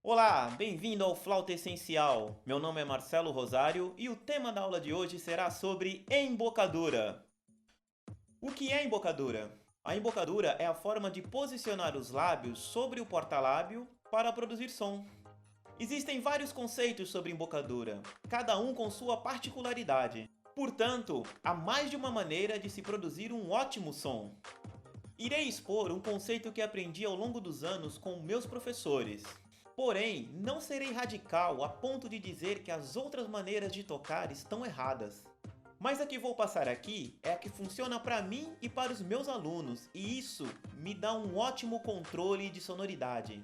Olá, bem-vindo ao Flauta Essencial. Meu nome é Marcelo Rosário e o tema da aula de hoje será sobre embocadura. O que é embocadura? A embocadura é a forma de posicionar os lábios sobre o porta-lábio para produzir som. Existem vários conceitos sobre embocadura, cada um com sua particularidade. Portanto, há mais de uma maneira de se produzir um ótimo som. Irei expor um conceito que aprendi ao longo dos anos com meus professores. Porém, não serei radical a ponto de dizer que as outras maneiras de tocar estão erradas. Mas a que vou passar aqui é a que funciona para mim e para os meus alunos, e isso me dá um ótimo controle de sonoridade.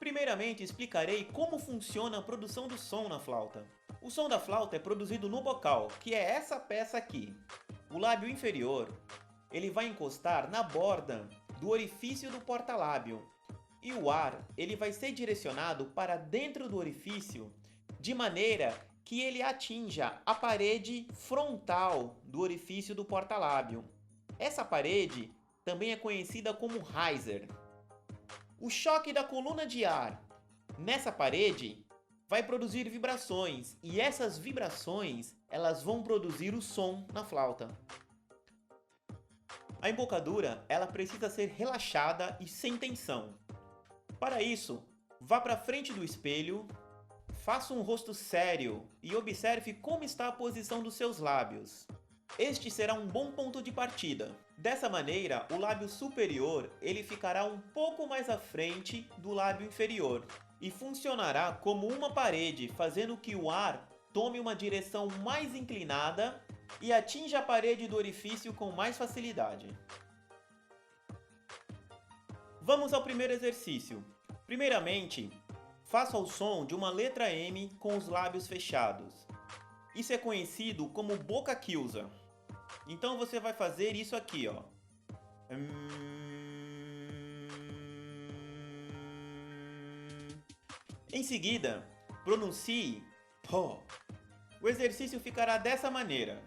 Primeiramente, explicarei como funciona a produção do som na flauta. O som da flauta é produzido no bocal, que é essa peça aqui. O lábio inferior, ele vai encostar na borda do orifício do porta-lábio. E o ar, ele vai ser direcionado para dentro do orifício, de maneira que ele atinja a parede frontal do orifício do porta-lábio. Essa parede também é conhecida como riser. O choque da coluna de ar nessa parede vai produzir vibrações, e essas vibrações elas vão produzir o som na flauta. A embocadura ela precisa ser relaxada e sem tensão. Para isso, vá para frente do espelho, faça um rosto sério e observe como está a posição dos seus lábios. Este será um bom ponto de partida. Dessa maneira, o lábio superior ele ficará um pouco mais à frente do lábio inferior e funcionará como uma parede, fazendo que o ar tome uma direção mais inclinada e atinja a parede do orifício com mais facilidade. Vamos ao primeiro exercício. Primeiramente, faça o som de uma letra M com os lábios fechados. Isso é conhecido como boca chiusa. Então você vai fazer isso aqui, ó. Em seguida, pronuncie Pó. O exercício ficará dessa maneira.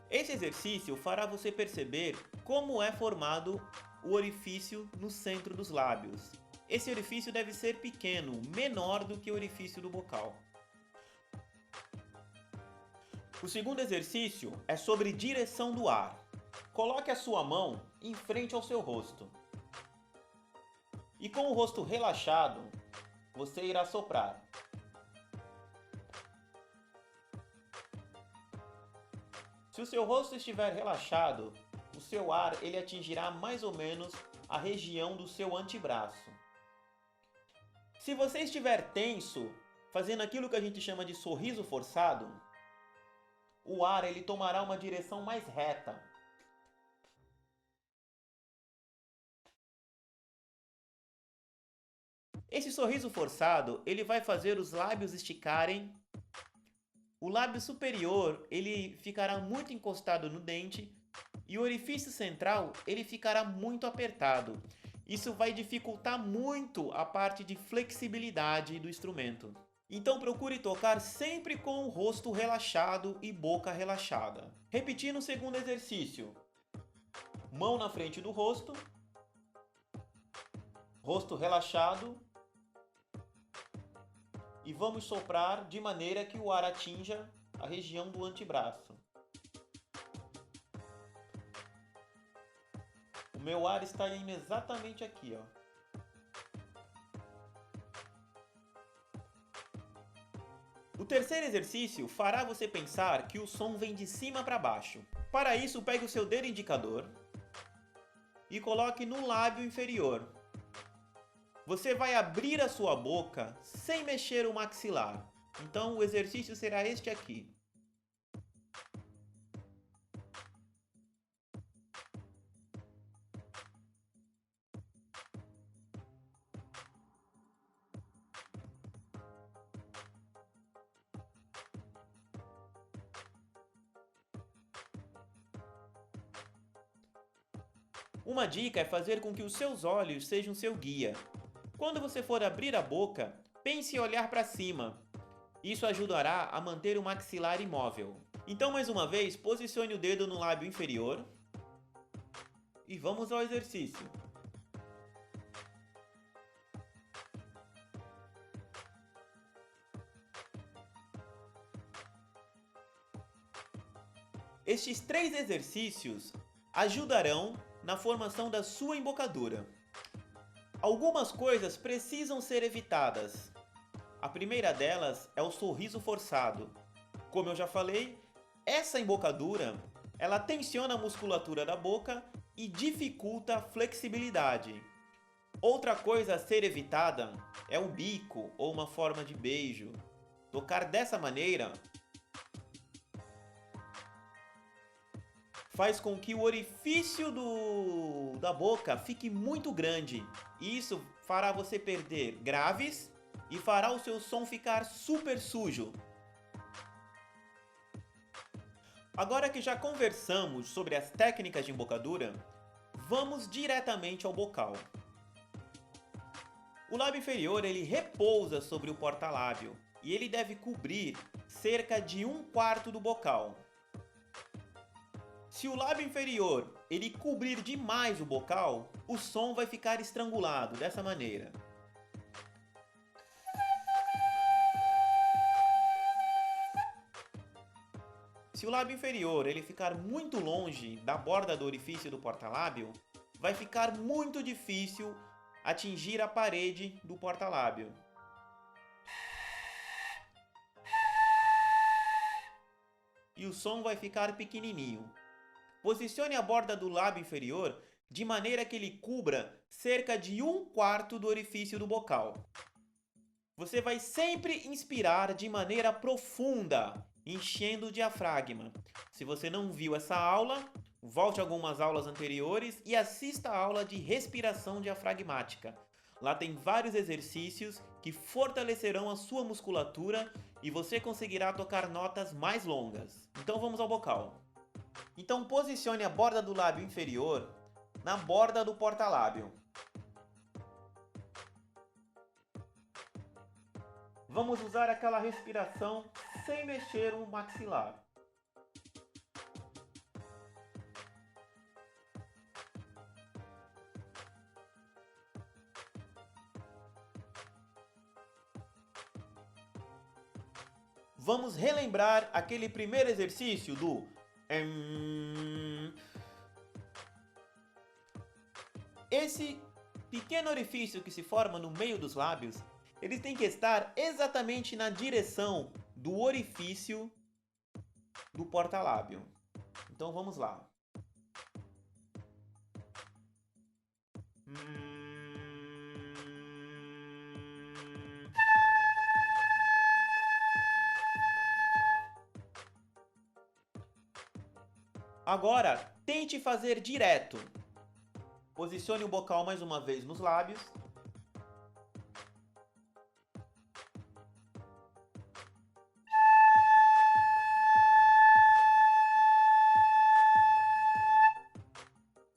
Esse exercício fará você perceber como é formado o orifício no centro dos lábios. Esse orifício deve ser pequeno, menor do que o orifício do bocal. O segundo exercício é sobre direção do ar. Coloque a sua mão em frente ao seu rosto. E com o rosto relaxado, você irá soprar. Se o seu rosto estiver relaxado, o seu ar ele atingirá mais ou menos a região do seu antebraço. Se você estiver tenso, fazendo aquilo que a gente chama de sorriso forçado, o ar ele tomará uma direção mais reta. Esse sorriso forçado, ele vai fazer os lábios esticarem. O lábio superior, ele ficará muito encostado no dente e o orifício central, ele ficará muito apertado. Isso vai dificultar muito a parte de flexibilidade do instrumento. Então procure tocar sempre com o rosto relaxado e boca relaxada. Repetindo o segundo exercício. Mão na frente do rosto. Rosto relaxado. E vamos soprar de maneira que o ar atinja a região do antebraço. O meu ar está indo exatamente aqui, ó. O terceiro exercício fará você pensar que o som vem de cima para baixo. Para isso, pegue o seu dedo indicador e coloque no lábio inferior. Você vai abrir a sua boca sem mexer o maxilar. Então o exercício será este aqui. Uma dica é fazer com que os seus olhos sejam seu guia. Quando você for abrir a boca, pense em olhar para cima. Isso ajudará a manter o maxilar imóvel. Então, mais uma vez, posicione o dedo no lábio inferior e vamos ao exercício. Estes 3 exercícios ajudarão na formação da sua embocadura. Algumas coisas precisam ser evitadas. A primeira delas é o sorriso forçado. Como eu já falei, essa embocadura, ela tensiona a musculatura da boca e dificulta a flexibilidade. Outra coisa a ser evitada é o bico ou uma forma de beijo. Tocar dessa maneira faz com que o orifício da boca fique muito grande. E isso fará você perder graves e fará o seu som ficar super sujo. Agora que já conversamos sobre as técnicas de embocadura, vamos diretamente ao bocal. O lábio inferior ele repousa sobre o porta-lábio e ele deve cobrir cerca de 1/4 do bocal. Se o lábio inferior ele cobrir demais o bocal, o som vai ficar estrangulado dessa maneira. Se o lábio inferior ele ficar muito longe da borda do orifício do porta-lábio, vai ficar muito difícil atingir a parede do porta-lábio. E o som vai ficar pequenininho. Posicione a borda do lábio inferior de maneira que ele cubra cerca de 1/4 do orifício do bocal. Você vai sempre inspirar de maneira profunda, enchendo o diafragma. Se você não viu essa aula, volte a algumas aulas anteriores e assista a aula de respiração diafragmática. Lá tem vários exercícios que fortalecerão a sua musculatura e você conseguirá tocar notas mais longas. Então vamos ao bocal. Então posicione a borda do lábio inferior na borda do porta-lábio. Vamos usar aquela respiração sem mexer o maxilar. Vamos relembrar aquele primeiro exercício do Esse pequeno orifício que se forma no meio dos lábios, ele tem que estar exatamente na direção do orifício do porta-lábio. Então vamos lá. Agora, tente fazer direto. Posicione o bocal mais uma vez nos lábios.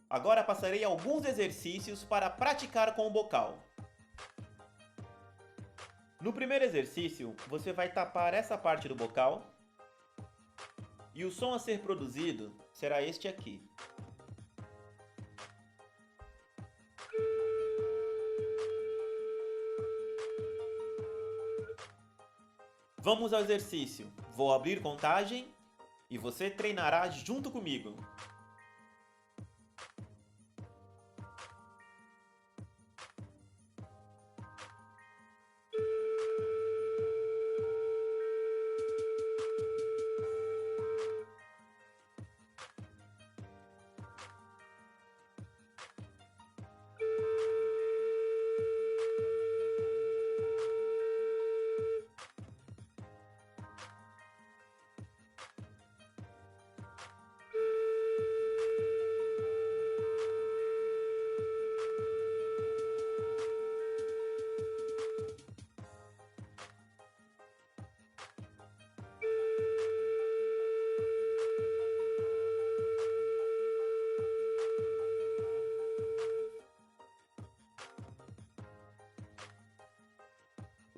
Agora passarei alguns exercícios para praticar com o bocal. No primeiro exercício, você vai tapar essa parte do bocal e o som a ser produzido será este aqui. Vamos ao exercício. Vou abrir contagem e você treinará junto comigo.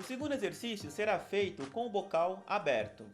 O segundo exercício será feito com o bocal aberto.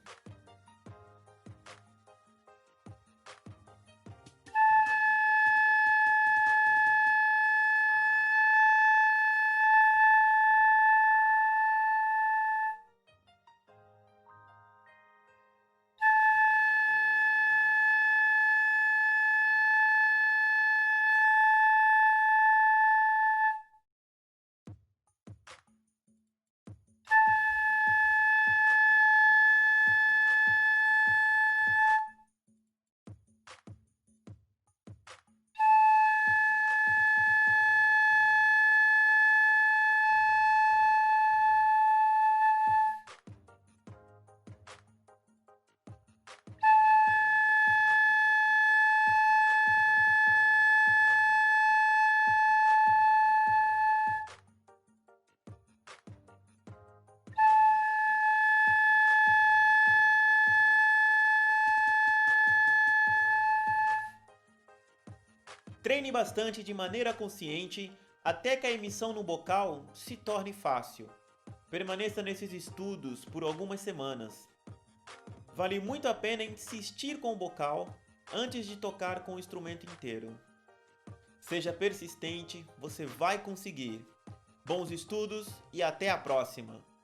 Treine bastante de maneira consciente até que a emissão no bocal se torne fácil. Permaneça nesses estudos por algumas semanas. Vale muito a pena insistir com o bocal antes de tocar com o instrumento inteiro. Seja persistente, você vai conseguir. Bons estudos e até a próxima!